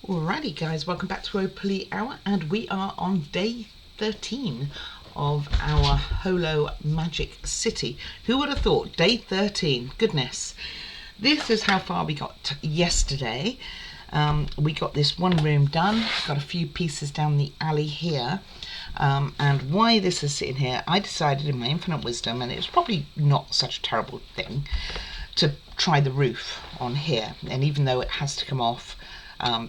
Alrighty guys, welcome back to Opally Hour, and we are on day 13 of our Holo Magic City. Who would have thought? Day 13, goodness. This is how far we got yesterday. We got this one room done, got a few pieces down the alley here. And why this is sitting here, I decided in my infinite wisdom, and it's probably not such a terrible thing, to try the roof on here. And even though it has to come off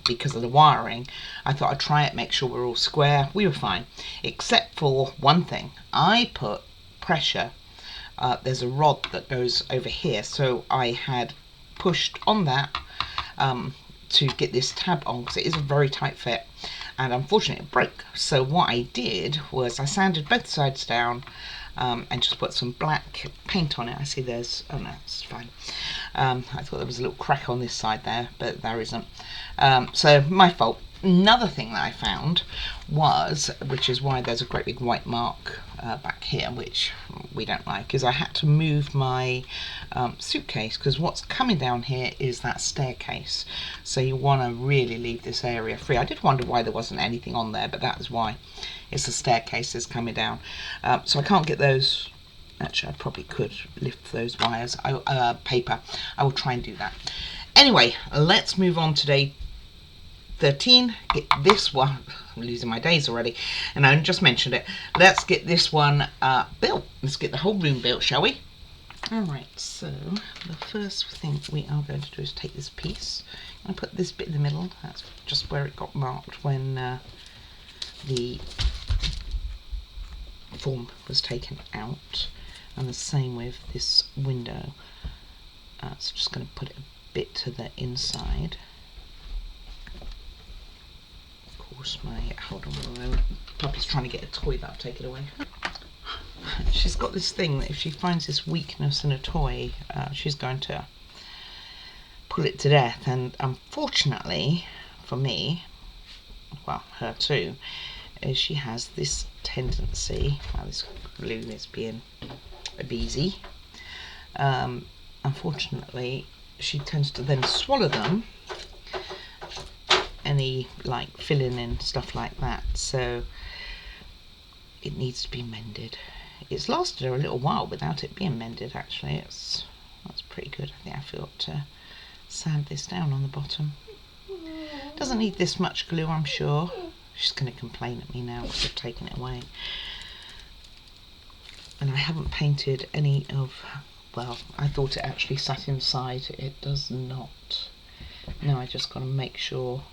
because of the wiring, I thought I'd try it, make sure we're all square. We were fine, except for one thing. I put pressure, there's a rod that goes over here, so I had pushed on that to get this tab on, because it is a very tight fit, and unfortunately it broke. So what I did was I sanded both sides down and just put some black paint on it. I see there's, oh no, it's fine. I thought there was a little crack on this side there, but there isn't. So my fault. Another thing that I found was, which is why there's a great big white mark back here, which we don't like, is I had to move my suitcase, because what's coming down here is that staircase. So you want to really leave this area free. I did wonder why there wasn't anything on there, but that is why. It's the staircase that's coming down. So I can't get those. Actually, I probably could lift those wires. Paper. I will try and do that. Anyway, let's move on to day 13. Get this one. I'm losing my days already, and I just mentioned it. Let's get this one built. Let's get the whole room built, shall we? Alright, so the first thing we are going to do is take this piece. I'm going to put this bit in the middle. That's just where it got marked when the form was taken out. And the same with this window. So just going to put it a bit to the inside. Of course, hold on a moment. Puppy's trying to get a toy that I've taken away. She's got this thing that if she finds this weakness in a toy, she's going to pull it to death. And unfortunately for me, well, her too, is she has this tendency, this glue is being a beezy, unfortunately she tends to then swallow them, any like filling and stuff like that, so it needs to be mended. It's lasted her a little while without it being mended, actually. That's pretty good. I think I forgot to sand this down on the bottom. Doesn't need this much glue, I'm sure. She's going to complain at me now because I've taken it away. And I haven't painted any of, well, I thought it actually sat inside. It does not. Now I just got to make sure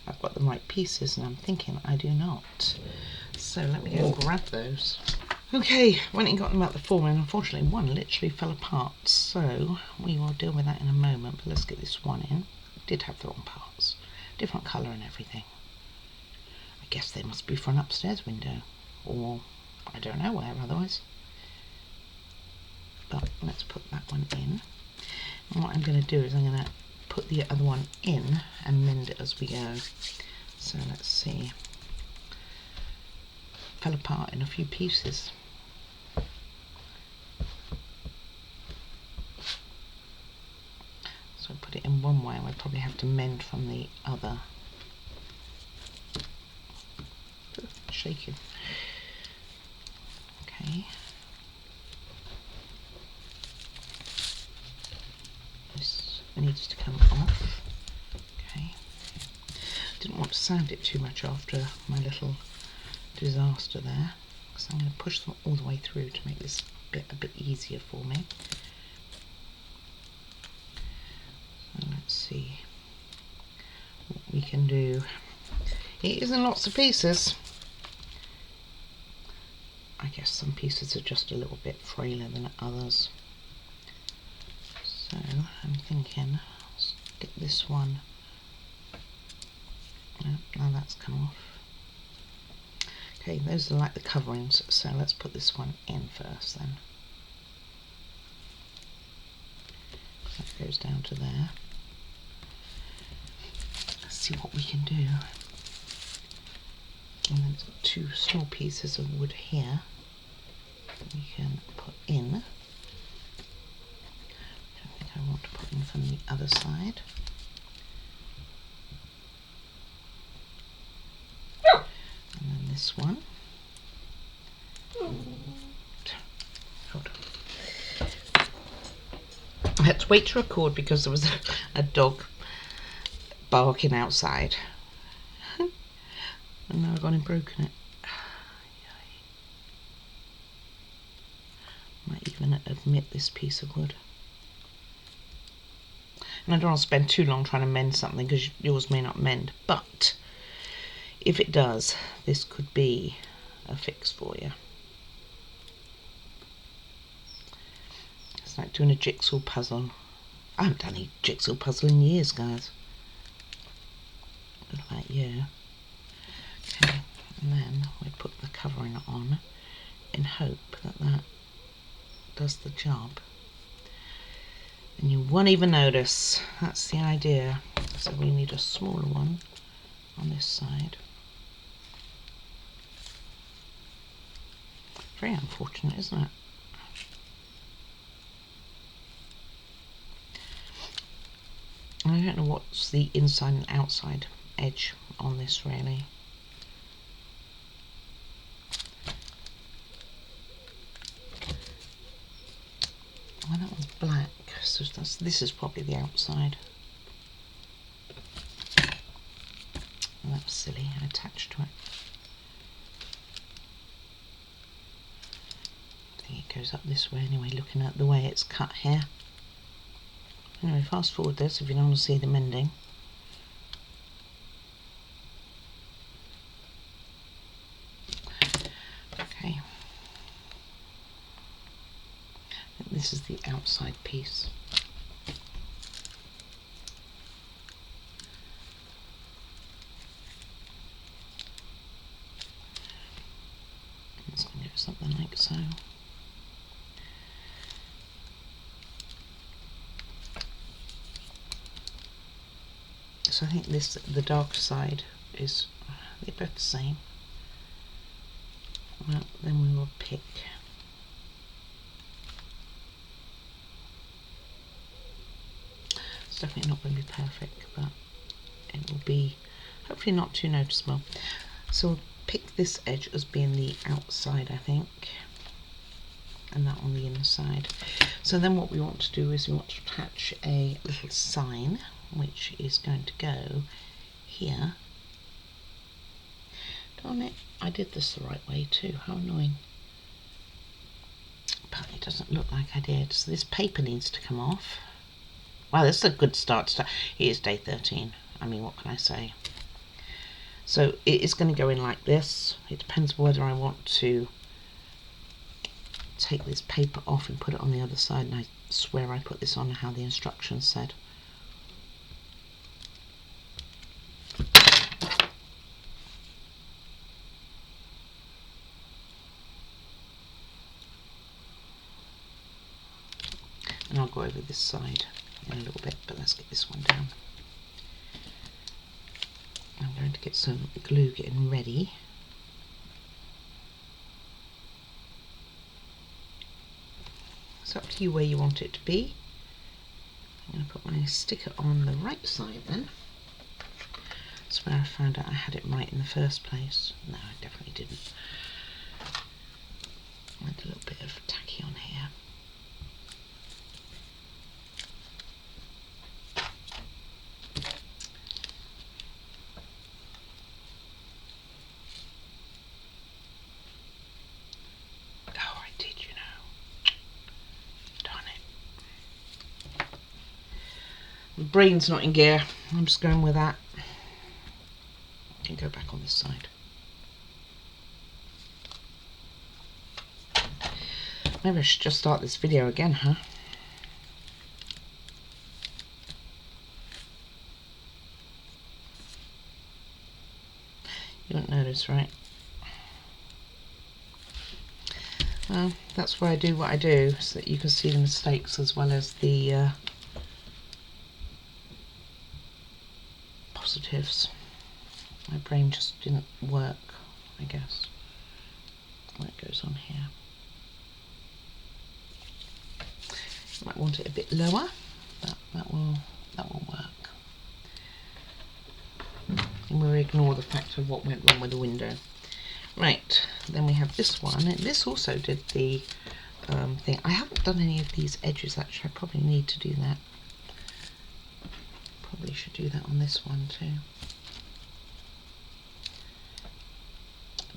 I've got the right pieces, and I'm thinking I do not. So let me go and grab those. Okay, went and got them out the form, and unfortunately one literally fell apart. So we will deal with that in a moment, but let's get this one in. Did have the wrong parts. Different colour and everything. I guess they must be for an upstairs window, or I don't know where otherwise. But let's put that one in. And what I'm going to do is I'm going to put the other one in and mend it as we go. So let's see. Fell apart in a few pieces. So I put it in one way, and I probably have to mend from the other. Shaking. Okay. This needs to come off. Okay. Didn't want to sand it too much after my little disaster there, so I'm going to push them all the way through to make this bit a bit easier for me. So let's see what we can do. It is in lots of pieces. I guess some pieces are just a little bit frailer than others. So I'm thinking, stick this one. No, now that's come off. Okay, those are like the coverings, so let's put this one in first then. That goes down to there. Let's see what we can do. And then two small pieces of wood here that we can put in. I think I want to put in from the other side. one. Hold on. I had to wait to record because there was a dog barking outside. And now I've gone and broken it. Might even admit this piece of wood. And I don't want to spend too long trying to mend something because yours may not mend. But if it does, this could be a fix for you. It's like doing a jigsaw puzzle. I haven't done a jigsaw puzzle in years, guys. What about you? Okay, and then we put the covering on in hope that that does the job. And you won't even notice. That's the idea. So we need a smaller one on this side. Very unfortunate, isn't it? I don't know what's the inside and outside edge on this really. Well, that one's black, so this is probably the outside. Well, that was silly, I attached to it. I think it goes up this way anyway, looking at the way it's cut here. Anyway, fast forward this if you don't want to see the mending. Okay. And this is the outside piece. It's going to go something like so. So I think the dark side is, they're both the same. Well, then we will pick it's definitely not going to be perfect, but it will be hopefully not too noticeable. So we'll pick this edge as being the outside, I think, and that on the inside. So then what we want to do is we want to attach a little sign which is going to go here. Darn it, I did this the right way too, how annoying. But it doesn't look like I did, so this paper needs to come off. Wow, this is a good start to start. It is day 13, I mean, what can I say? So it is going to go in like this. It depends whether I want to take this paper off and put it on the other side, and I swear I put this on how the instructions said. And I'll go over this side in a little bit, but let's get this one down. I'm going to get some glue getting ready. It's up to you where you want it to be. I'm going to put my sticker on the right side then. That's where I found out I had it right in the first place. No, I definitely didn't. I went a little bit of tacky on here. The brain's not in gear. I'm just going with that. Can go back on this side. Maybe I should just start this video again, huh? You won't notice, right? Well, that's why I do what I do, so that you can see the mistakes as well as the positives. My brain just didn't work, I guess. That goes on here. You might want it a bit lower, but that will work. And we'll ignore the fact of what went wrong with the window. Right, then we have this one, and this also did the thing. I haven't done any of these edges actually. I probably need to do that. Probably should do that on this one too.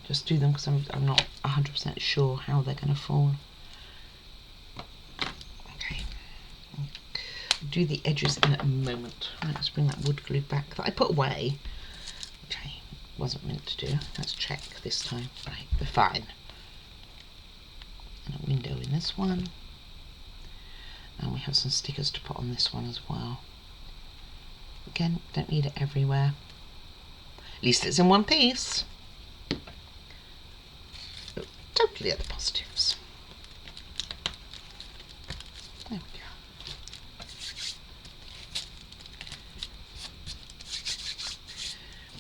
Just do them because I'm not 100% sure how they're going to fall. Okay, do the edges in a moment. Right, let's bring that wood glue back that I put away. Okay, wasn't meant to do. Let's check this time. Right, they're fine. And a window in this one. And we have some stickers to put on this one as well. Again, don't need it everywhere. At least it's in one piece. Oh, totally at the positives. There we go.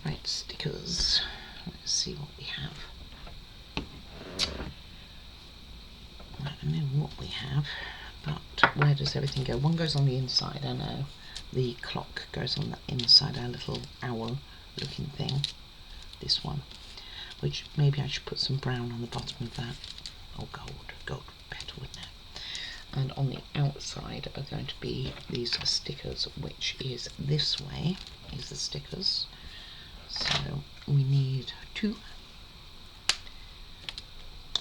Right, stickers. Let's see what we have. I know what we have, but where does everything go? One goes on the inside, I know. The clock goes on the inside, our little owl looking thing. This one, which maybe I should put some brown on the bottom of that. Or gold would be better, wouldn't it? And on the outside are going to be these stickers, which is this way, is the stickers. So we need 2.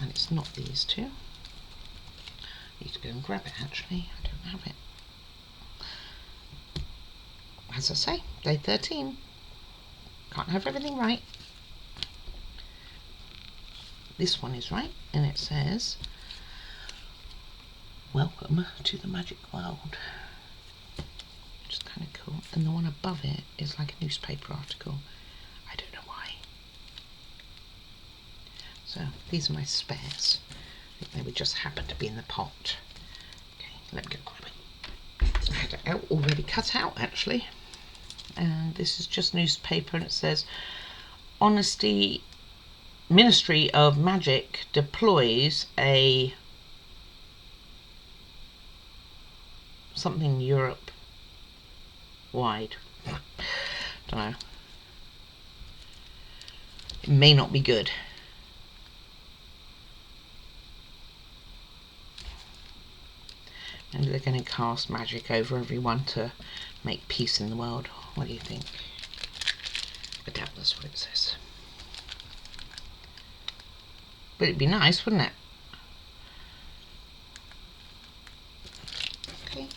And it's not these 2. I need to go and grab it actually, I don't have it. As I say, day 13. Can't have everything right. This one is right, and it says, "Welcome to the magic world." Which is kind of cool. And the one above it is like a newspaper article. I don't know why. So these are my spares. I think they would just happen to be in the pot. Okay, let me go grab it. I had it out already cut out actually. And this is just newspaper, and it says, "Honesty Ministry of Magic deploys a something Europe wide." Don't know. It may not be good. Maybe they're going to cast magic over everyone to make peace in the world. What do you think? I doubt that's what it says. But it'd be nice, wouldn't it? Okay,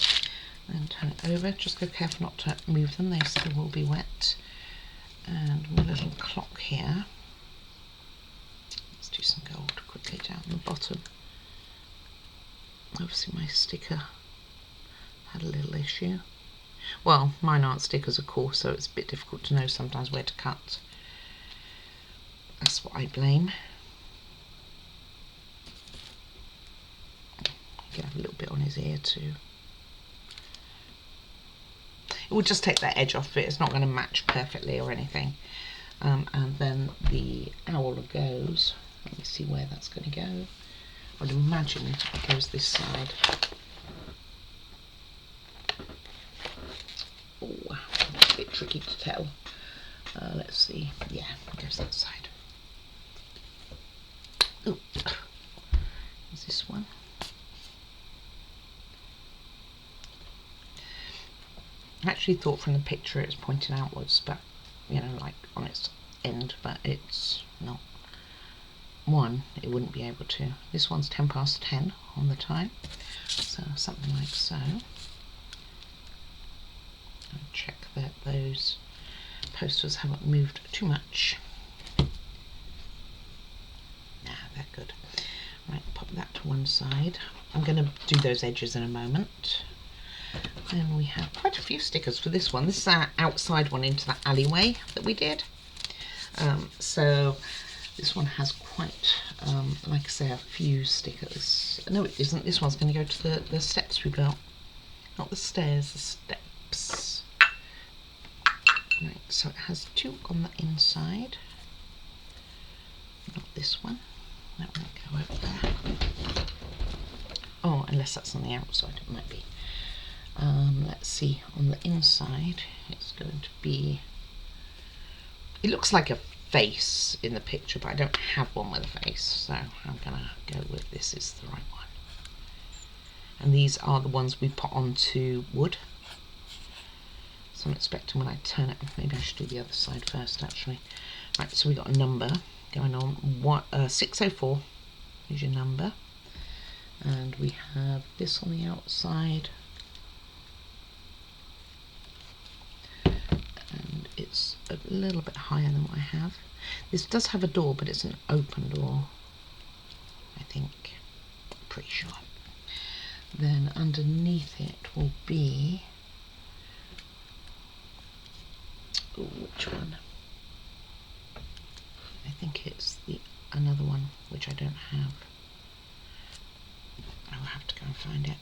and turn it over. Just go careful not to move them, they still will be wet. And my little clock here. Let's do some gold quickly down the bottom. Obviously my sticker had a little issue. Well, mine aren't stickers of course, so it's a bit difficult to know sometimes where to cut. That's what I blame. You can have a little bit on his ear too. It will just take that edge off it. It's not going to match perfectly or anything. And then the owl goes. Let me see where that's going to go. I'd imagine it goes this side. Oh, that's a bit tricky to tell. Let's see. Yeah, it goes that side. Oh, is this one? I actually thought from the picture it was pointing outwards, but you know, like on its end, but it's not. One, it wouldn't be able to. This one's 10 past 10 on the time, so something like so. I'll check that those posters haven't moved too much. Nah, they're good. Right, pop that to one side. I'm going to do those edges in a moment. Then we have quite a few stickers for this one. This is our outside one into that alleyway that we did. So this one has quite, like I say, a few stickers. No, it isn't. This one's going to go to the steps we built. Not the stairs, the steps. Right, so it has 2 on the inside. Not this one. That won't go over there. Oh, unless that's on the outside, it might be. Let's see, on the inside, it's going to be, it looks like a face in the picture, but I don't have one with a face, so I'm gonna go with this is the right one. And these are the ones we put onto wood. So I'm expecting when I turn it, maybe I should do the other side first actually. Right, so we got a number going on, 604 is your number. And we have this on the outside. And it's a little bit higher than what I have. This does have a door, but it's an open door, I think. Pretty sure. Then underneath it will be, ooh, which one? I think it's the another one which I don't have. I'll have to go and find it.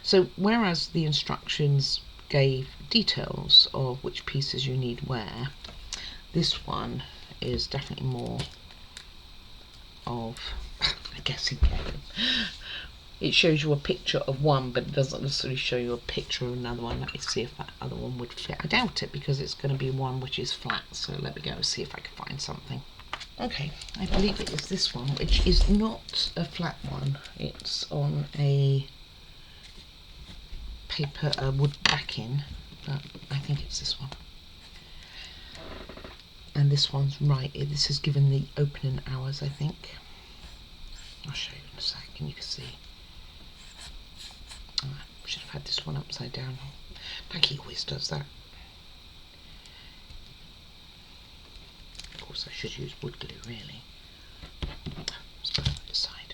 So whereas the instructions gave details of which pieces you need where, this one is definitely more of a guessing game. It shows you a picture of one, but it doesn't necessarily show you a picture of another one. Let me see if that other one would fit. I doubt it, because it's going to be one which is flat, so let me go and see if I can find something. Okay, I believe it is this one, which is not a flat one. It's on a paper, wood backing, but I think it's this one. And this one's right. This is given the opening hours, I think. I'll show you in a second, you can see. I should have had this one upside down. Like he always does that. Of course, I should use wood glue, really. Let's put it on this side.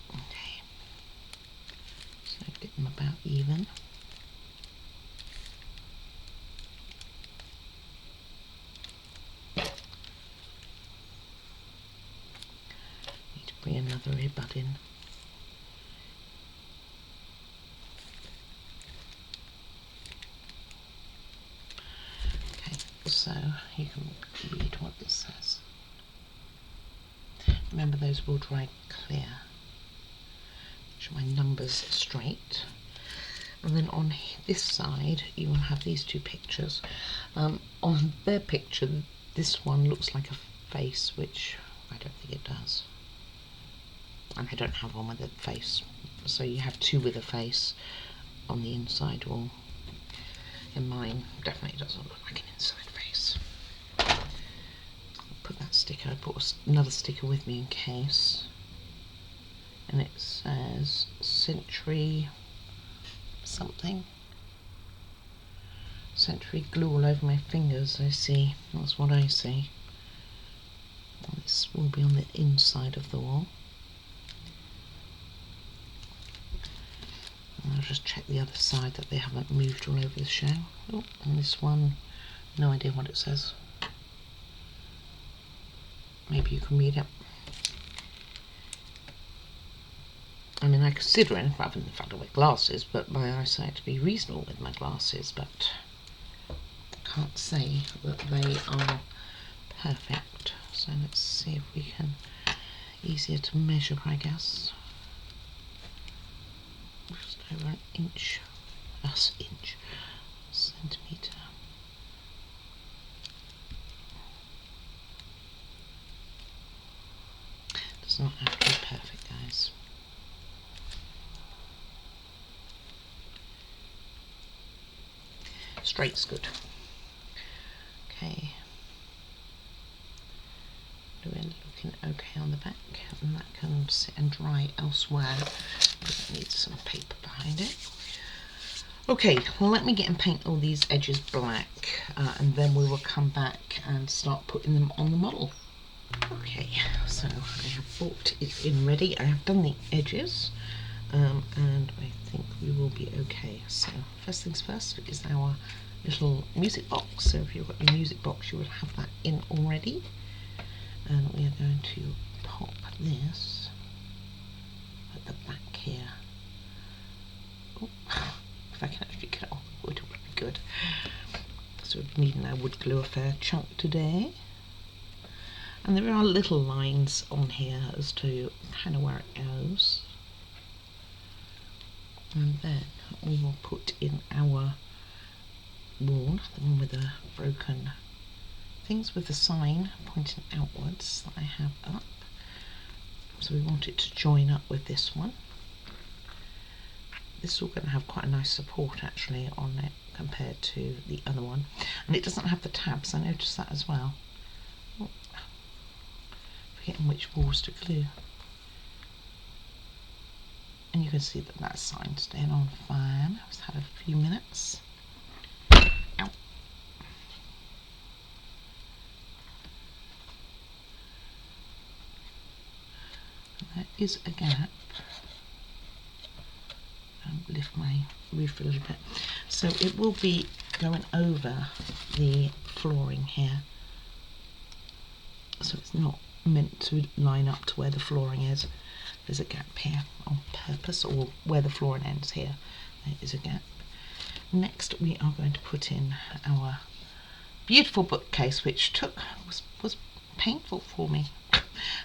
Okay. So get them about even. Need to bring another earbud in. So you can read what this says. Remember, those will dry clear. Show my numbers straight. And then on this side you will have these two pictures. On their picture, this one looks like a face, which I don't think it does. And I don't have one with a face. So you have two with a face on the inside wall. And mine definitely doesn't look like an inside face. I'll put that sticker, I put another sticker with me in case. And it says Century something. Century glue all over my fingers, I see. That's what I see. And this will be on the inside of the wall. I'll just check the other side that they haven't moved all over the show. Oh, and this one, no idea what it says. Maybe you can read it. I mean, I consider it, rather than the fact I wear glasses, but my eyesight to be reasonable with my glasses, but I can't say that they are perfect. So let's see if we can, easier to measure, I guess. Just over an inch, centimetre. Does not have to be perfect, guys. Straight's good. Okay. We're looking okay on the back, and that can sit and dry elsewhere. It needs some paper behind it. Okay, well, let me get and paint all these edges black, and then we will come back and start putting them on the model. Okay, so I have brought it in ready. I have done the edges, and I think we will be okay. So first things first is our little music box. So if you've got your music box, you will have that in already. And we are going to pop this at the back here. Oh, if I can actually get it off the wood, it would be good. So we're needing our wood glue a fair chunk today. And there are little lines on here as to kind of where it goes. then we will put in our wall, the one with the broken things with the sign pointing outwards that I have up. So we want it to join up with this one. This is all going to have quite a nice support actually on it compared to the other one, and it doesn't have the tabs. I noticed that as well. Oh, forgetting which walls to glue. And you can see that that sign's staying on fine. I've had a few minutes. Ow. There is a gap. Lift my roof a little bit. So it will be going over the flooring here. So it's not meant to line up to where the flooring is. There's a gap here on purpose, or where the flooring ends here, there is a gap. Next we are going to put in our beautiful bookcase, which was painful for me. I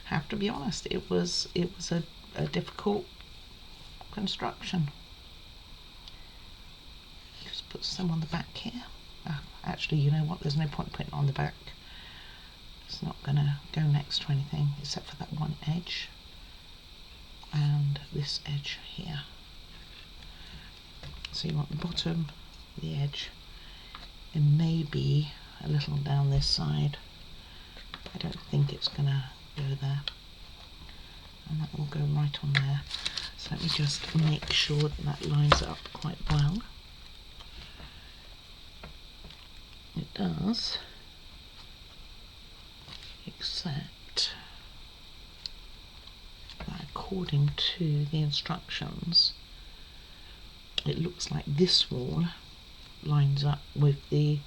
have to be honest, it was a difficult construction. Just put some on the back here. Actually, you know what, there's no point putting it on the back. It's not gonna go next to anything except for that one edge and this edge here. So you want the bottom, the edge, and maybe a little down this side. I don't think it's gonna go there, and that will go right on there. So let me just make sure that that lines up quite well. It does, except that according to the instructions, it looks like this wall lines up with the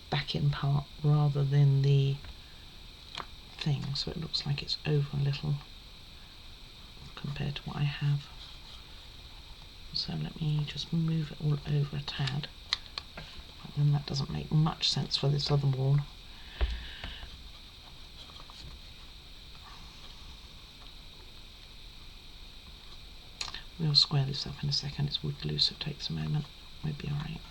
back-in part rather than the thing, so it looks like it's over a little compared to what I have. So let me just move it all over a tad, but then that doesn't make much sense for this other wall. We'll square this up in a second. It's wood glue, so it takes a moment. We'll be alright.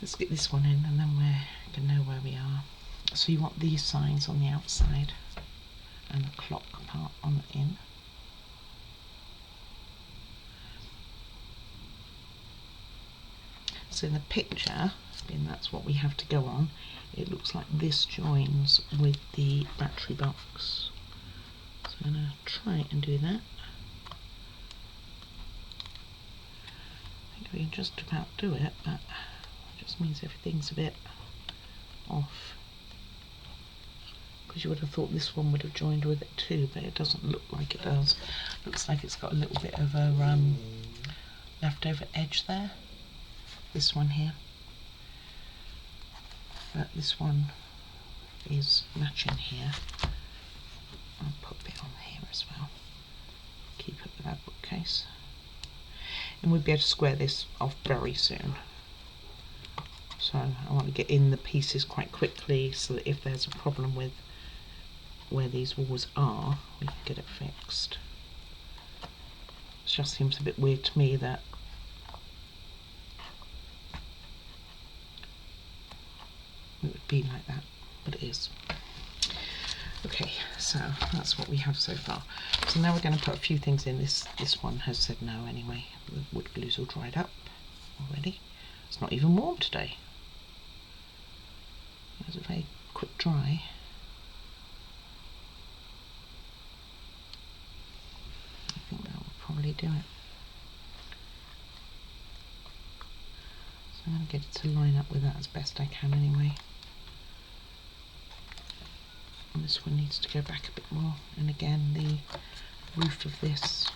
Let's get this one in and then we're going to know where we are. So you want these signs on the outside and the clock part on the in. So in the picture, and that's what we have to go on, it looks like this joins with the battery box. So I'm going to try and do that. I think we can just about do it, but it just means everything's a bit off. Because you would have thought this one would have joined with it too, but it doesn't look like it does. Looks like it's got a little bit of a leftover edge there. This one here. But this one is matching here. I'll put a bit on here as well. Keep it with our bookcase. And we'll be able to square this off very soon. So I want to get in the pieces quite quickly so that if there's a problem with where these walls are, we can get it fixed. It just seems a bit weird to me that it would be like that, but it is. Okay, so that's what we have so far. So now we're going to put a few things in. This one has said no anyway. The wood glue's all dried up already. It's not even warm today. It was a very quick dry. I think that will probably do it. So I'm going to get it to line up with that as best I can anyway. And this one needs to go back a bit more, and again the roof of this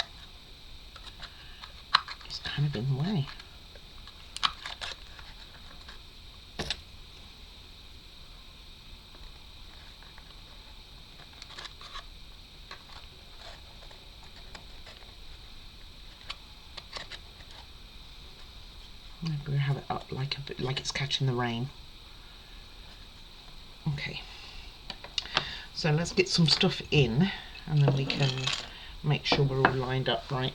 is kind of in the way. Maybe we'll have it up like a bit like it's catching the rain. Okay. So let's get some stuff in and then we can make sure we're all lined up right.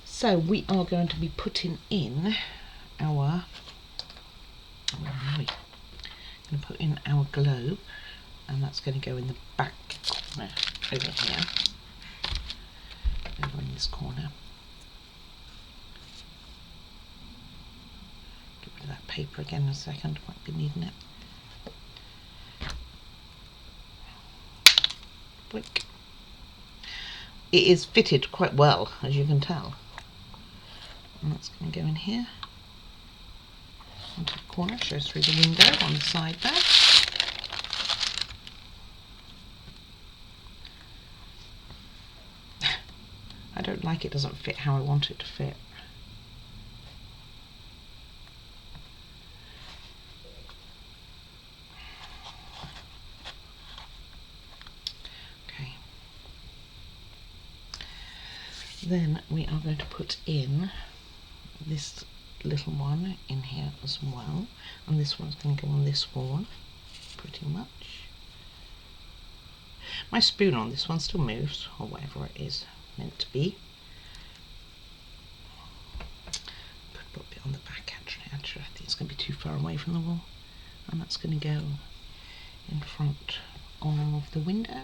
So we are going to be putting in our, where are we? Going to put in our globe, and that's going to go in the back corner over here, over in this corner. Get rid of that paper again in a second, might be needing it. Blink. It is fitted quite well, as you can tell. And that's going to go in here, into the corner, shows through the window on the side there. I don't like it doesn't fit how I want it to fit. Okay. Then we are going to put in this little one in here as well, and this one's going to go on this wall pretty much. My spoon on this one still moves, or whatever it is meant to be. Put a bit on the back actually, I think it's going to be too far away from the wall, and that's going to go in front of the window.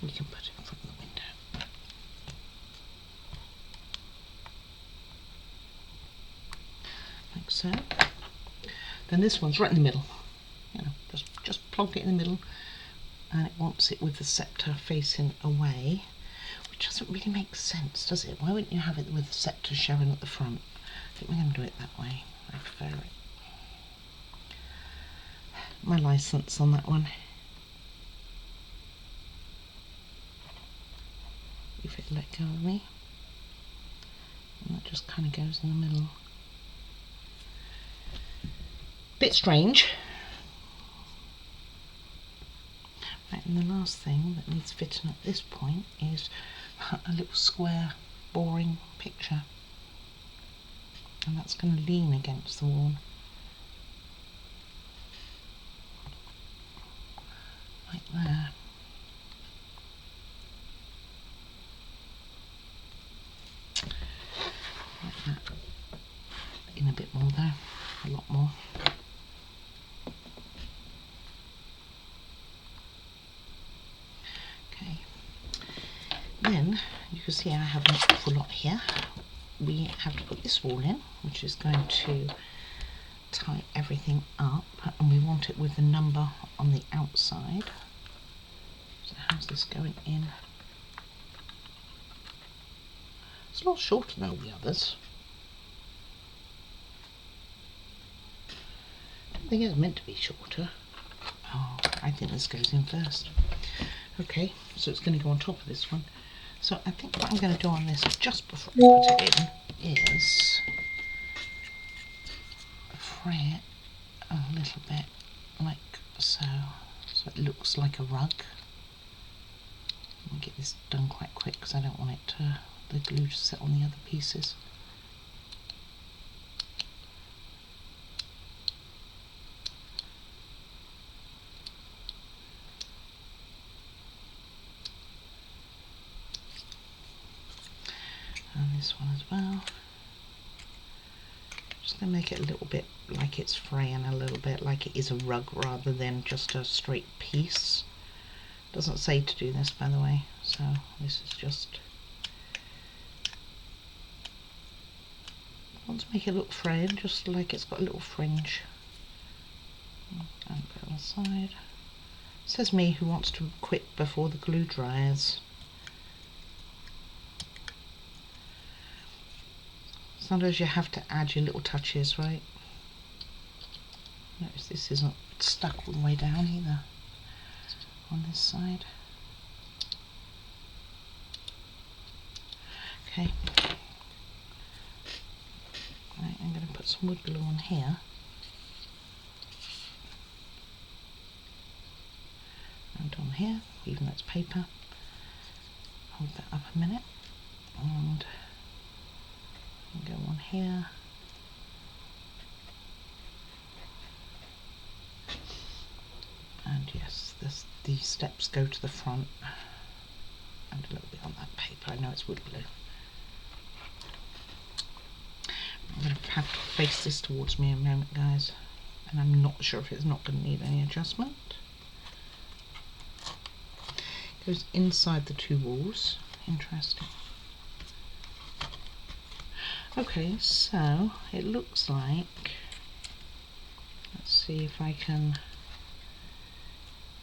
We can put it in front of the window. Like so. Then this one's right in the middle. You know, just plonk it in the middle, and it wants it with the sceptre facing away, which doesn't really make sense, does it? Why wouldn't you have it with the sceptre showing at the front? I think we're going to do it that way. I prefer it. My license on that one. If it let go of me, and that just kind of goes in the middle. Bit strange. Right, and the last thing that needs fitting at this point is a little square boring picture, and that's going to lean against the wall like there. Like that. In a bit more there, a lot more. Okay, then you can see I have an awful lot here. We have to put this wall in, which is going to tie everything up, and we want it with the number on the outside. So how's this going in? It's a lot shorter than all the others. I don't think it's meant to be shorter. Oh, I think this goes in first. Okay, so it's going to go on top of this one. So I think what I'm going to do on this just before I put it in is fray it a little bit like so, so it looks like a rug. Let me get this done quite quick because I don't want it to, the glue to sit on the other pieces. And this one as well. Just going to make it a little bit like it's fraying a little bit, like it is a rug rather than just a straight piece. Doesn't say to do this, by the way, so this is just, I want to make it look frayed, just like it's got a little fringe. And go on the side. Says me who wants to quit before the glue dries. Sometimes you have to add your little touches, right? Notice this isn't stuck all the way down either on this side. Okay. Right, I'm going to put some wood glue on here. And on here, even though it's paper. Hold that up a minute. And go on here. And yes, these steps go to the front. I know it's wood glue. I'm going to have to face this towards me in a moment, guys, and I'm not sure if it's not going to need any adjustment. It goes inside the two walls. Interesting. Okay, so it looks like, let's see if I can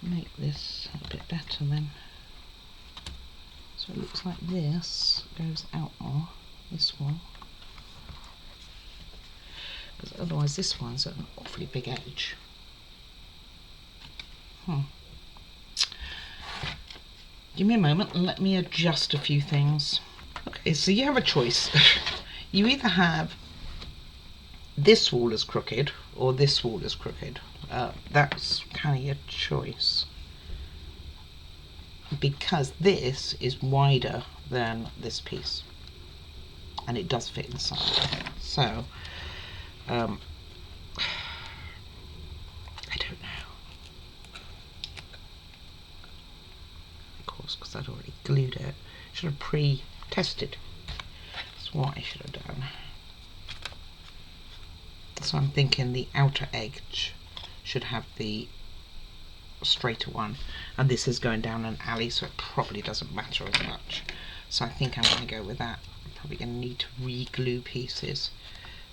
make this a bit better then. So it looks like this goes out more, this one. Because otherwise this one's an awfully big edge. Give me a moment and let me adjust a few things. Okay, so you have a choice. You either have this wall is crooked or this wall is crooked. That's kind of your choice. Because this is wider than this piece. And it does fit inside. So, I don't know. Of course, because I'd already glued it. Should have pre-tested. That's what I should have done. So I'm thinking the outer edge should have the straighter one, and this is going down an alley, so it probably doesn't matter as much. So I think I'm going to go with that. I'm probably going to need to re-glue pieces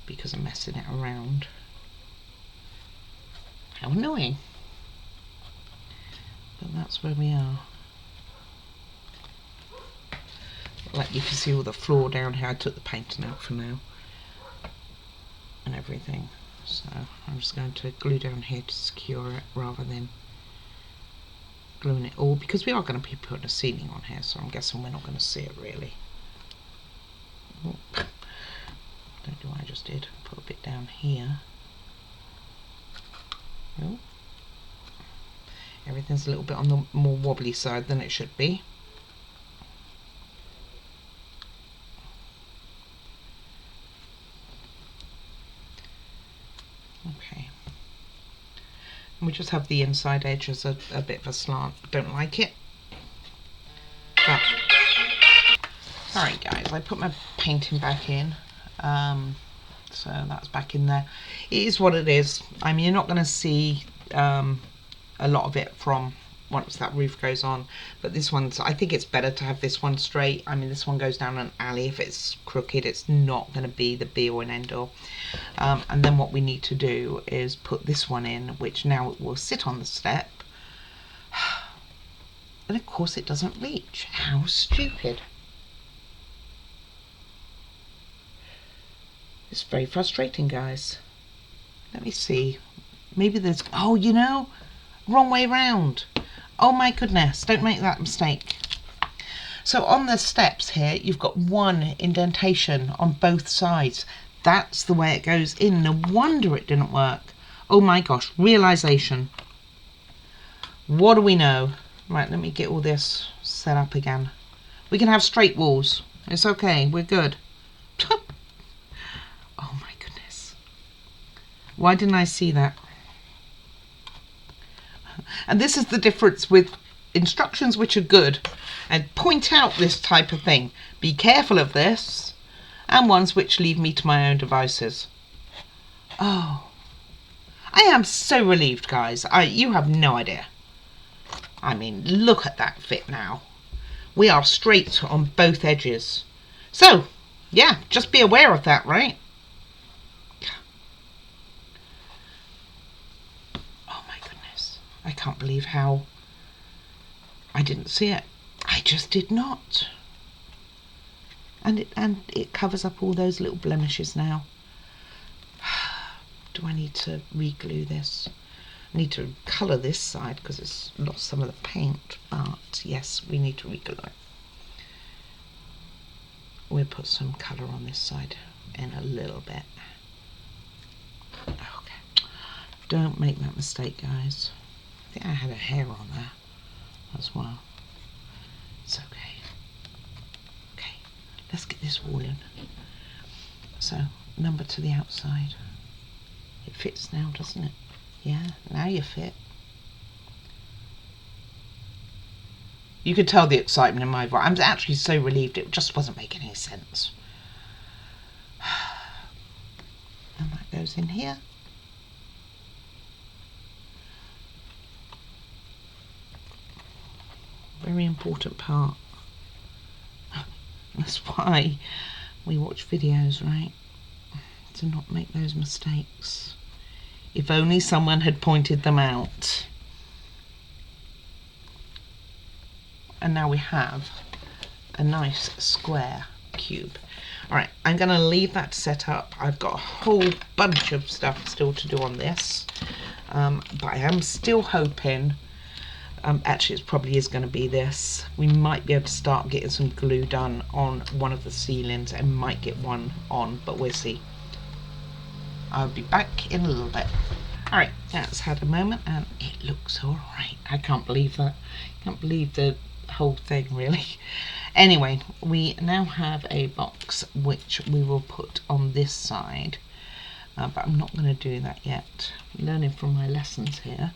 because I'm messing it around. How annoying. But that's where we are. Like you can see all the floor down here. I took the painting out for now and everything. So I'm just going to glue down here to secure it rather than gluing it all, because we are going to be putting a ceiling on here, so I'm guessing we're not going to see it really. Oh, don't do what I just did. Put a bit down here. Oh. Everything's a little bit on the more wobbly side than it should be. Okay. And we just have the inside edge as a bit of a slant. Don't like it. But, sorry guys, I put my painting back in. So that's back in there. It is what it is. I mean, you're not going to see a lot of it from once that roof goes on, but this one's, I think it's better to have this one straight. I mean, this one goes down an alley. If it's crooked, it's not going to be the be all and end all. And then what we need to do is put this one in, which now it will sit on the step, and of course it doesn't reach. How stupid. It's very frustrating, guys. Let me see. Maybe there's, oh, you know, wrong way round. Oh my goodness, don't make that mistake. So on the steps here, you've got one indentation on both sides. That's the way it goes in. No wonder it didn't work. Oh my gosh, realization. What do we know? Right, let me get all this set up again. We can have straight walls. It's okay, we're good. Oh my goodness. Why didn't I see that? And this is the difference with instructions which are good and point out this type of thing. Be careful of this, and ones which leave me to my own devices. Oh, I am so relieved, guys. You have no idea. I mean, look at that fit now. We are straight on both edges. So, yeah, just be aware of that, right? I can't believe how I didn't see it. I just did not. And it covers up all those little blemishes now. Do I need to re-glue this? I need to colour this side because it's lost some of the paint, but yes, we need to re-glue it. We'll put some colour on this side in a little bit. Okay. Don't make that mistake, guys. I think I had a hair on there as well. It's okay. Okay, let's get this wall in. So, number to the outside. It fits now, doesn't it? Yeah, now you fit. You could tell the excitement in my voice. I'm actually so relieved. It just wasn't making any sense. And that goes in here. Very important part. That's why we watch videos, right? To not make those mistakes. If only someone had pointed them out. And now we have a nice square cube. Alright, I'm going to leave that set up. I've got a whole bunch of stuff still to do on this. But I am still hoping, actually it probably is going to be this. We might be able to start getting some glue done on one of the ceilings and might get one on, but we'll see. I'll be back in a little bit. Alright, that's had a moment and it looks alright. I can't believe that. Can't believe the whole thing, really. Anyway, we now have a box which we will put on this side, but I'm not going to do that yet. Learning from my lessons here,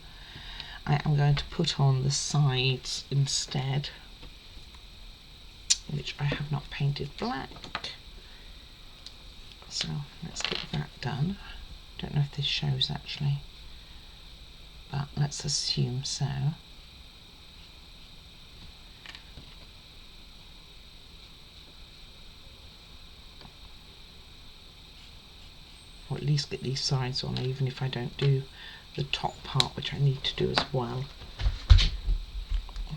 I am going to put on the sides instead, which I have not painted black. So let's get that done. Don't know if this shows actually, but let's assume so. Or at least get these sides on, even if I don't do the top part, which I need to do as well.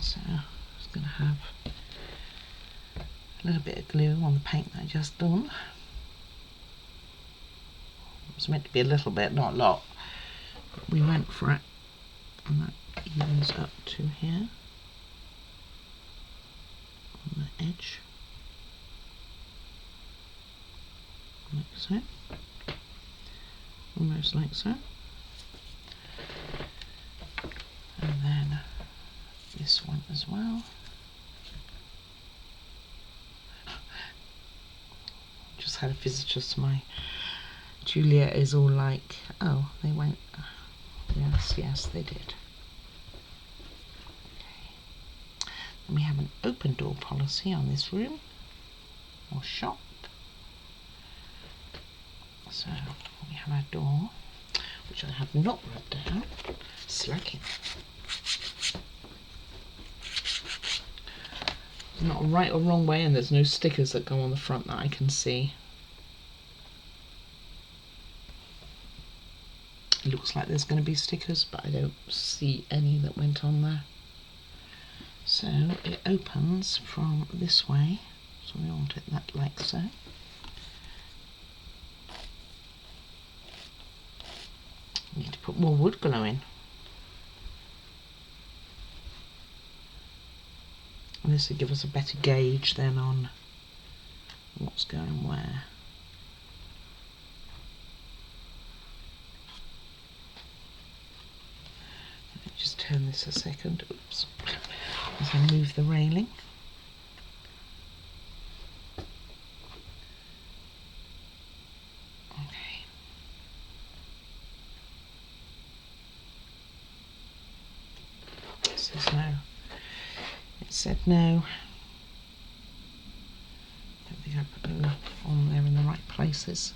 So I'm just going to have a little bit of glue on the paint that I just done. It was meant to be a little bit, not a lot, but we went for it, and that evens up to here on the edge, like so. Almost like so. And then this one as well. Just had a visitor to my Julia is all like, oh, they went, yes they did. Okay. And we have an open door policy on this room or shop. So we have our door, which I have not rubbed down, slacking. There's not a right or wrong way, and there's no stickers that go on the front that I can see. It looks like there's going to be stickers, but I don't see any that went on there. So it opens from this way, so we want it that like so. Need to put more wood glue in. And this will give us a better gauge then on what's going where. Let me just turn this a second. Oops. As I move the railing. No. It said no. Don't think I put enough on there in the right places.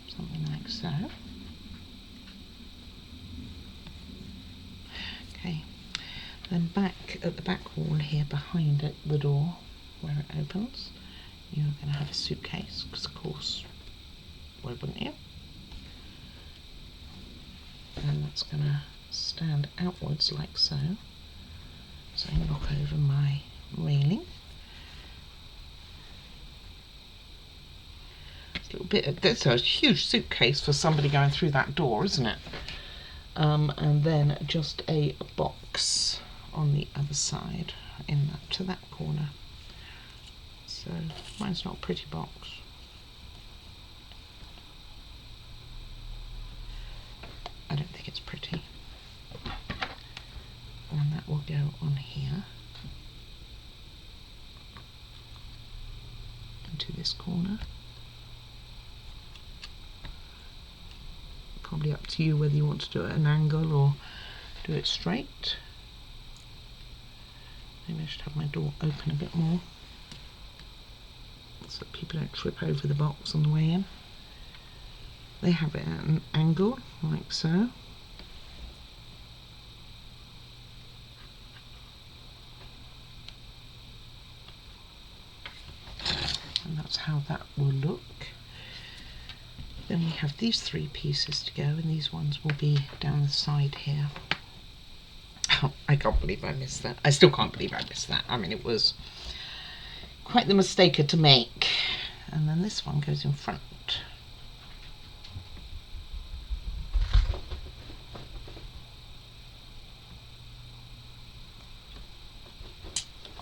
Something like so. Okay. Then back at the back wall here behind it, the door where it opens, you're going to have a suitcase, because of course, why wouldn't you? And that's going to stand outwards like so. So I knock over my railing. It's a little bit. That's a huge suitcase for somebody going through that door, isn't it? And then just a box on the other side, in that, to that corner. So mine's not a pretty box. I don't think it's pretty. And that will go on here into this corner, probably up to you whether you want to do it at an angle or do it straight. Maybe I should have my door open a bit more so people don't trip over the box on the way in. They have it at an angle, like so. And that's how that will look. Then we have these 3 pieces to go, and these ones will be down the side here. Oh, I can't believe I missed that. I still can't believe I missed that. I mean, it was quite the mistake to make. And then this one goes in front.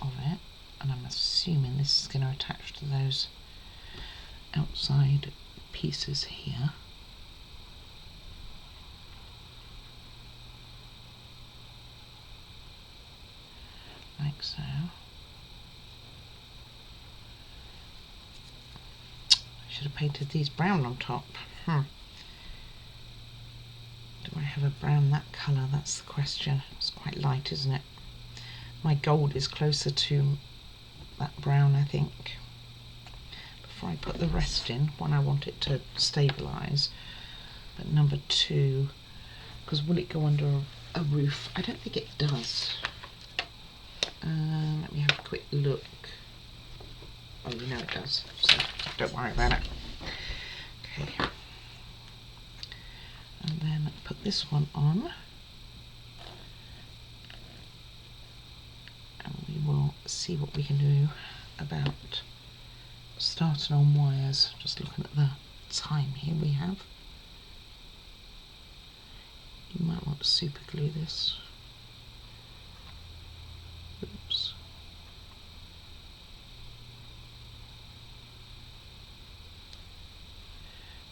Of it. And I'm assuming this is going to attach to those outside pieces here. Like so. I should have painted these brown on top. Do I have a brown that colour? That's the question. It's quite light, isn't it? My gold is closer to that brown, I think. Before I put the rest in, one, I want it to stabilise, but number 2, because will it go under a roof? I don't think it does. Let me have a quick look. Oh, you know it does, so don't worry about it. Okay. And then put this one on. And we will see what we can do about starting on wires. Just looking at the time here we have. You might want to super glue this. Oops.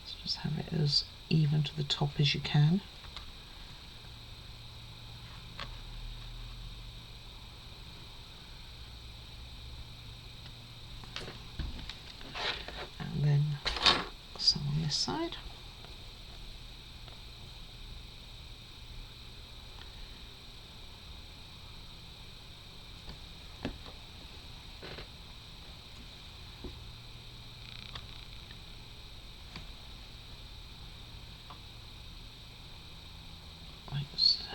Let's just have it as even to the top as you can. And then some on this side. Like so.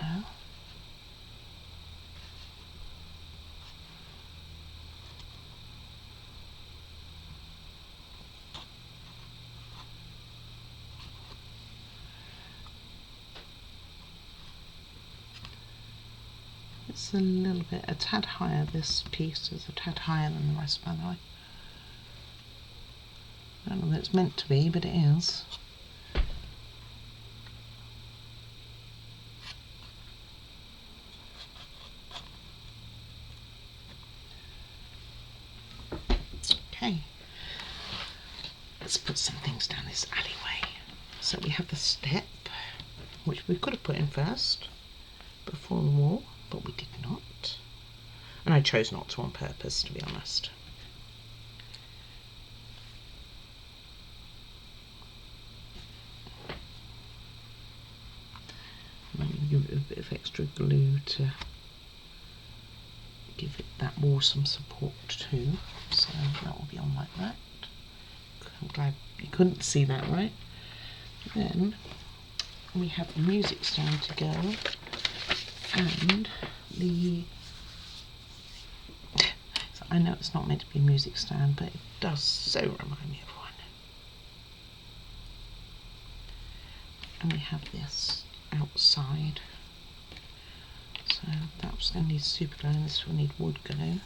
It's a little bit, a tad higher, this piece is a tad higher than the rest, by the way. I don't know that it's meant to be, but it is. Okay, let's put some things down this alleyway. So we have the step, which we could have put in first, before the wall, but we did not. And I chose not to on purpose, to be honest. I'm going to give it a bit of extra glue to give it that wall some support too. So that will be on like that. I'm glad you couldn't see that, right? Then we have the music stand to go, and the, so I know it's not meant to be a music stand, but it does so remind me of one. And we have this outside, so that's going to need super glue, and this will need wood glue.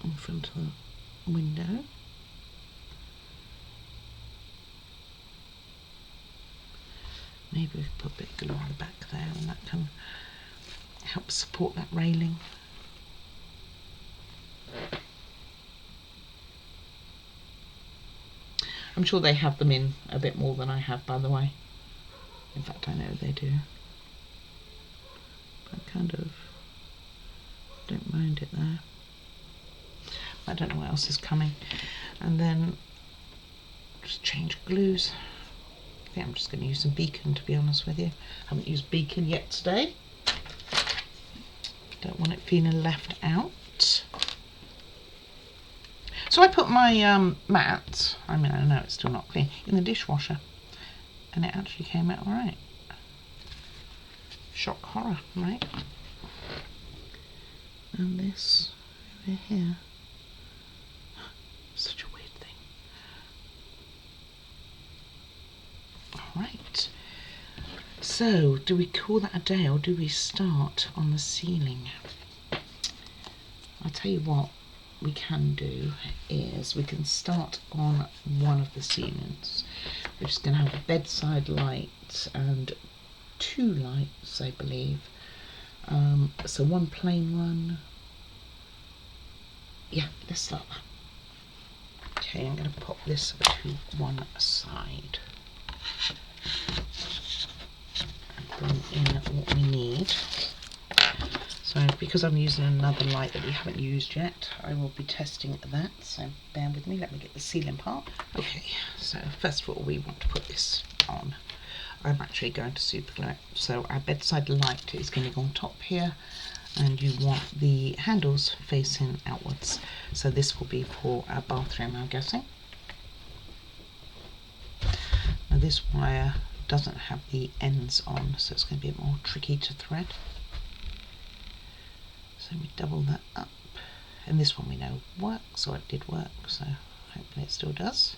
In front of the window. Maybe we could put a bit of glue on the back there, and that can help support that railing. I'm sure they have them in a bit more than I have, by the way. In fact, I know they do. I kind of don't mind it there. I don't know what else is coming. And then just change glues. I think I'm just going to use some beacon, to be honest with you. I haven't used beacon yet today. Don't want it feeling left out. So I put my mat, I mean, I know it's still not clean, in the dishwasher, and it actually came out alright. Shock horror, right? And this over here, such a weird thing. Alright, so do we call that a day or do we start on the ceiling? I'll tell you what we can do is we can start on one of the ceilings. We're just going to have a bedside light and 2 lights, I believe. So one plain one. Yeah, let's start that. Okay, I'm going to pop this to one side and bring in what we need. So because I'm using another light that we haven't used yet, I will be testing that, so bear with me. Let me get the ceiling part. Okay, so first of all we want to put this on. I'm actually going to super glue it. So our bedside light is going to go on top here, and you want the handles facing outwards. So this will be for our bathroom, I'm guessing. Now this wire doesn't have the ends on, so it's going to be a bit more tricky to thread. So we double that up, and this one we know works, or it did work, so hopefully it still does.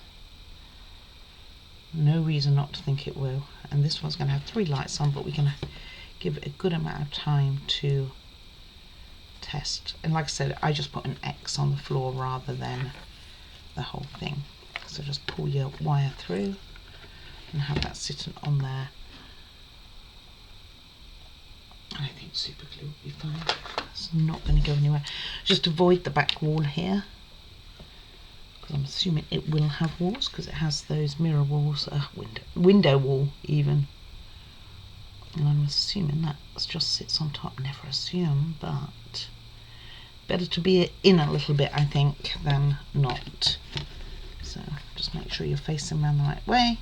No reason not to think it will. And this one's going to have 3 lights on, but we're going to give it a good amount of time to test. And like I said, I just put an X on the floor rather than the whole thing. So just pull your wire through and have that sitting on there. I think super glue will be fine. It's not going to go anywhere. Just avoid the back wall here, because I'm assuming it will have walls, because it has those mirror walls, window wall even. And I'm assuming that just sits on top. Never assume, but better to be in a little bit, I think, than not. So just make sure you're facing around the right way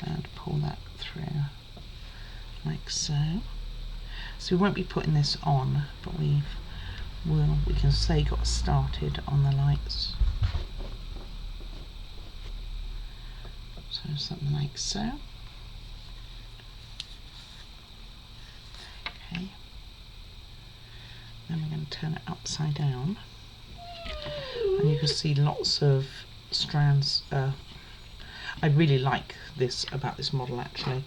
and pull that through like so. So we won't be putting this on, but we can say got started on the lights. So something like so. Okay. Then we're going to turn it upside down, and you can see lots of strands. I really like this about this model actually,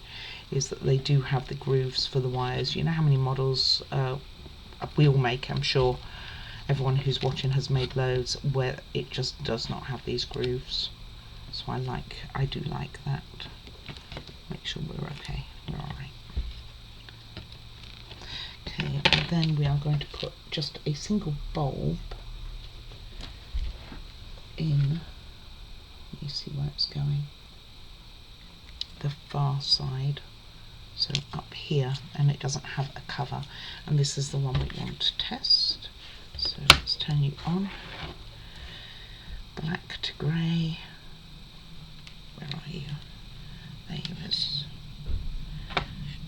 is that they do have the grooves for the wires. You know how many models we all make, I'm sure everyone who's watching has made loads where it just does not have these grooves. So I do like that. Make sure we're okay, we're alright. Okay, and then we are going to put just a single bulb in. You see where it's going, the far side, so up here, and it doesn't have a cover, and this is the one we want to test. So let's turn you on. Black to grey. Where are you? There you is.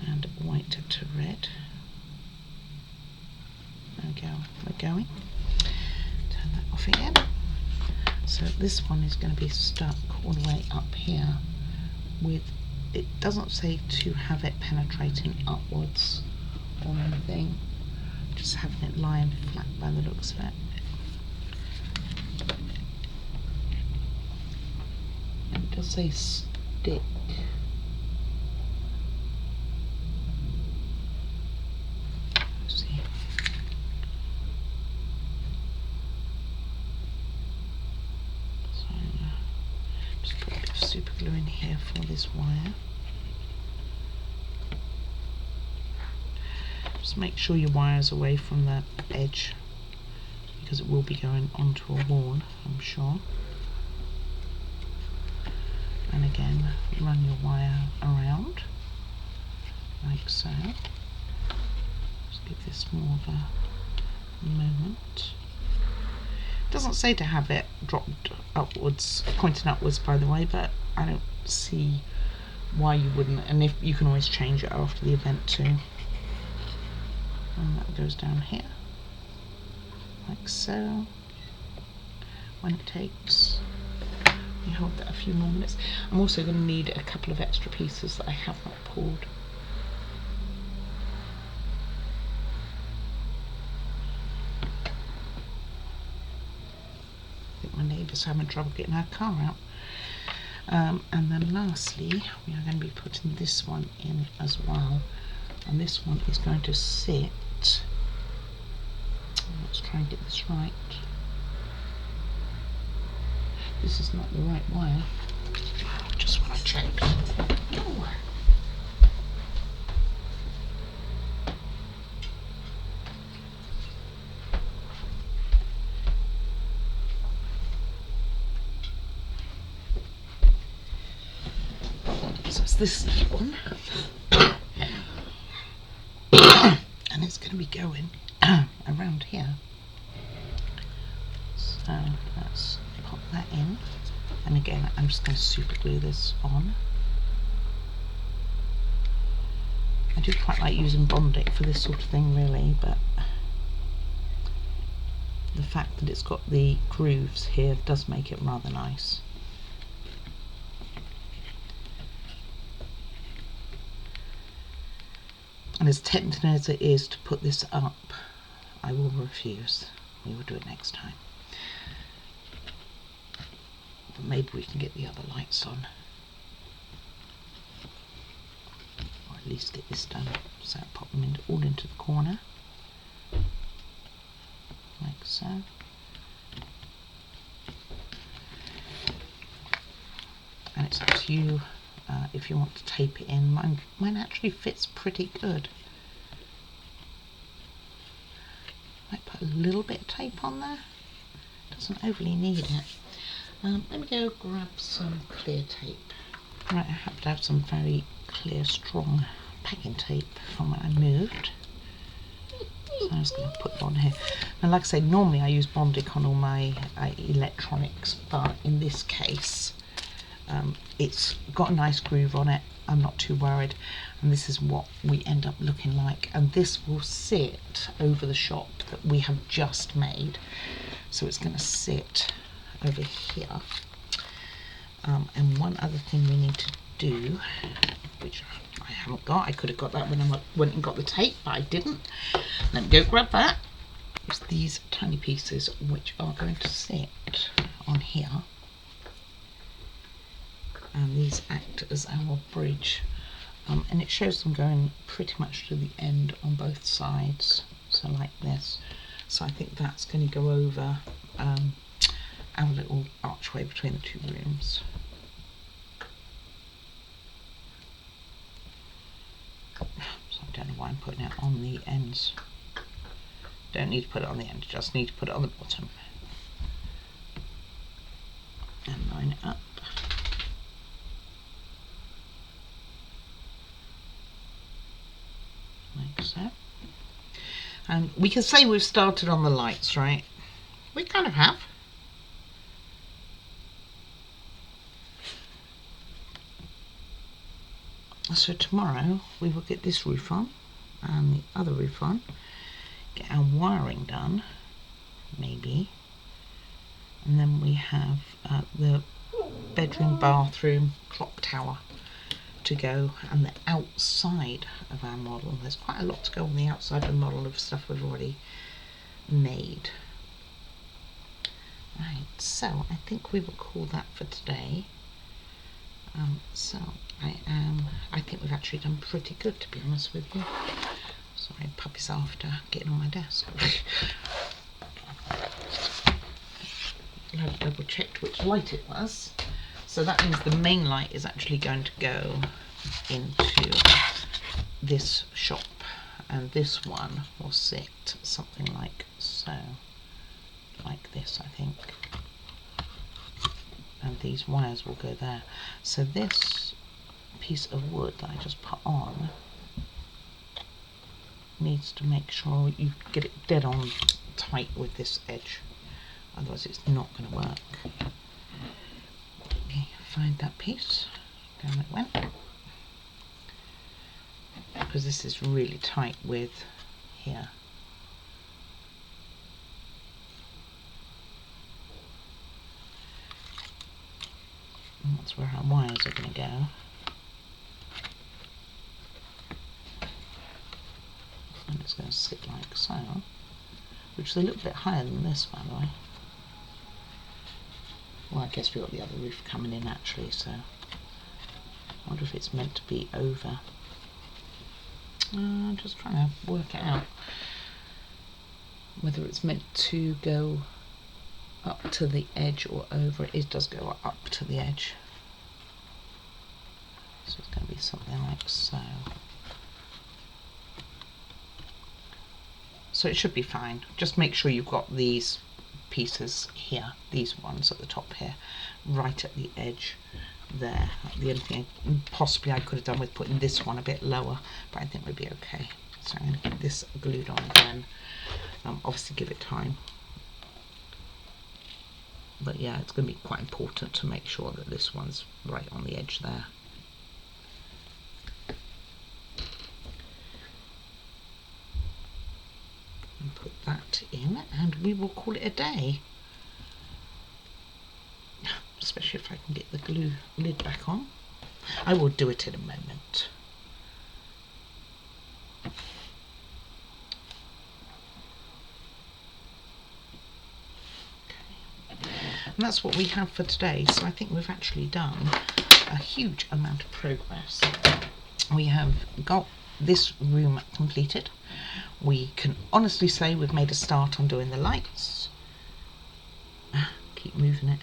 And white to red. There we go, we're going. Turn that off again. So this one is going to be stuck all the way up here with, it doesn't say to have it penetrating upwards or anything, just having it lying flat by the looks of it. And it does say stick. Let's see. So just put a bit of super glue in here for this wire. Just make sure your wire's away from the edge, because it will be going onto a wall, I'm sure. And again, run your wire around like so. Just give this more of a moment. Doesn't say to have it dropped upwards, pointing upwards, by the way, but I don't see why you wouldn't. And if you can always change it after the event too. And that goes down here, like so. When it takes, you hold that a few more minutes. I'm also going to need a couple of extra pieces that I have not pulled. I think my neighbour's having trouble getting her car out. And then lastly, we are going to be putting this one in as well. And this one is going to sit, let's try and get this right. This is not the right wire, just what I checked. Oh. So it's this one. And it's going to be going around here. So let's pop that in. And again, I'm just going to super glue this on. I do quite like using Bondic for this sort of thing really, but the fact that it's got the grooves here does make it rather nice. And as tempting as it is to put this up, I will refuse. We will do it next time. But maybe we can get the other lights on. Or at least get this done. So I'll pop them all into the corner. Like so. And it's up to you if you want to tape it in. Mine actually fits pretty good. Might put a little bit of tape on there. Doesn't overly need it. Let me go grab some clear tape. Right, I have to have some very clear, strong packing tape from when I moved. So I'm just going to put it on here. And like I say, normally I use Bondic on all my electronics, but in this case, it's got a nice groove on it. I'm not too worried. And this is what we end up looking like. And this will sit over the shop that we have just made. So it's going to sit over here. And one other thing we need to do, which I haven't got, I could have got that when I went and got the tape, but I didn't. Let me go grab that. It's these tiny pieces which are going to sit on here. And these act as our bridge. And it shows them going pretty much to the end on both sides. So like this. So I think that's going to go over our little archway between the two rooms. So I don't know why I'm putting it on the ends. Don't need to put it on the end, just need to put it on the bottom. And line it up. Like so. And we can say we've started on the lights, right? We kind of have. So tomorrow we will get this roof on and the other roof on, get our wiring done, maybe, and then we have the bedroom, bathroom, clock tower to go, and the outside of our model. There's quite a lot to go on the outside of the model of stuff we've already made. Right, so I think we will call that for today. So I think we've actually done pretty good, to be honest with you. Sorry, puppy's after getting on my desk. I've double checked which light it was. So that means the main light is actually going to go into this shop, and this one will sit something like so, like this, I think. And these wires will go there. So this piece of wood that I just put on needs to make sure you get it dead on tight with this edge, otherwise it's not going to work. Okay, find that piece, down it went, because this is really tight with here. And that's where our wires are going to go. And it's going to sit like so, which is a little bit higher than this, by the way. Well, I guess we've got the other roof coming in actually, so I wonder if it's meant to be over. I'm just trying to work it out whether it's meant to go up to the edge or over. It does go up to the edge, so it's going to be something like so. So it should be fine. Just make sure you've got these pieces here, these ones at the top here, right at the edge there. The only thing possibly I could have done with putting this one a bit lower, but I think we'll be okay. So I'm going to get this glued on again. Obviously give it time. But yeah, it's going to be quite important to make sure that this one's right on the edge there. And put that in, and we will call it a day. Especially if I can get the glue lid back on. I will do it in a moment. And that's what we have for today. So I think we've actually done a huge amount of progress. We have got this room completed. We can honestly say we've made a start on doing the lights. Keep moving it.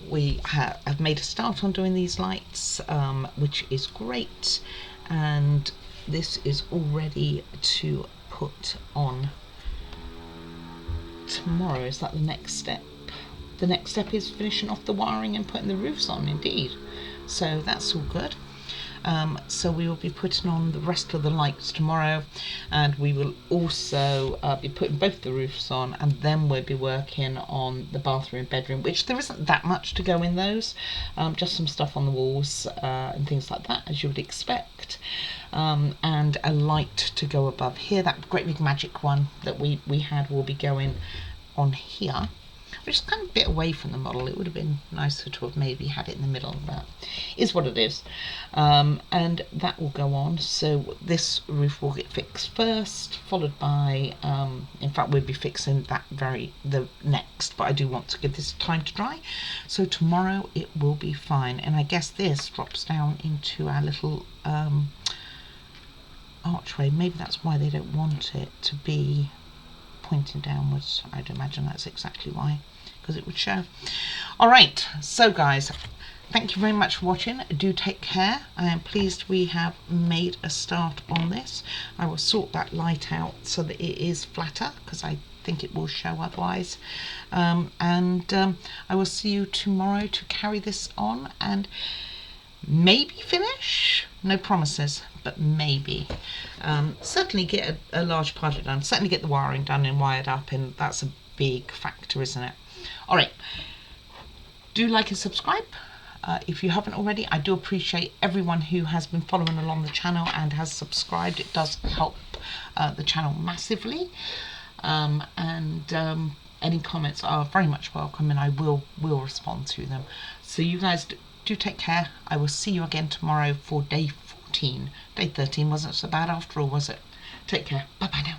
We have made a start on doing these lights, which is great, and this is all ready to put on tomorrow. Is that the next step? The next step is finishing off the wiring and putting the roofs on, indeed. So that's all good. So we will be putting on the rest of the lights tomorrow, and we will also be putting both the roofs on, and then we'll be working on the bathroom and bedroom, which there isn't that much to go in those, just some stuff on the walls and things like that, as you would expect, and a light to go above here. That great big magic one that we had will be going on here, which is kind of a bit away from the model. It would have been nicer to have maybe had it in the middle, but is what it is. And that will go on. So this roof will get fixed first, followed by, in fact we'll be fixing that the next, but I do want to give this time to dry. So tomorrow it will be fine. And I guess this drops down into our little archway. Maybe that's why they don't want it to be pointing downwards. I'd imagine that's exactly why, because it would show. Alright, so guys, thank you very much for watching. Do take care. I am pleased we have made a start on this. I will sort that light out so that it is flatter, because I think it will show otherwise. I will see you tomorrow to carry this on and maybe finish. No promises, but maybe. Certainly get a large part of it done. Certainly get the wiring done and wired up, and that's a big factor, isn't it? All right. Do like and subscribe if you haven't already. I do appreciate everyone who has been following along the channel and has subscribed. It does help the channel massively. Any comments are very much welcome, and I will respond to them. So you guys do take care. I will see you again tomorrow for day 14. Day 13 wasn't so bad after all, was it? Take care. Bye bye now.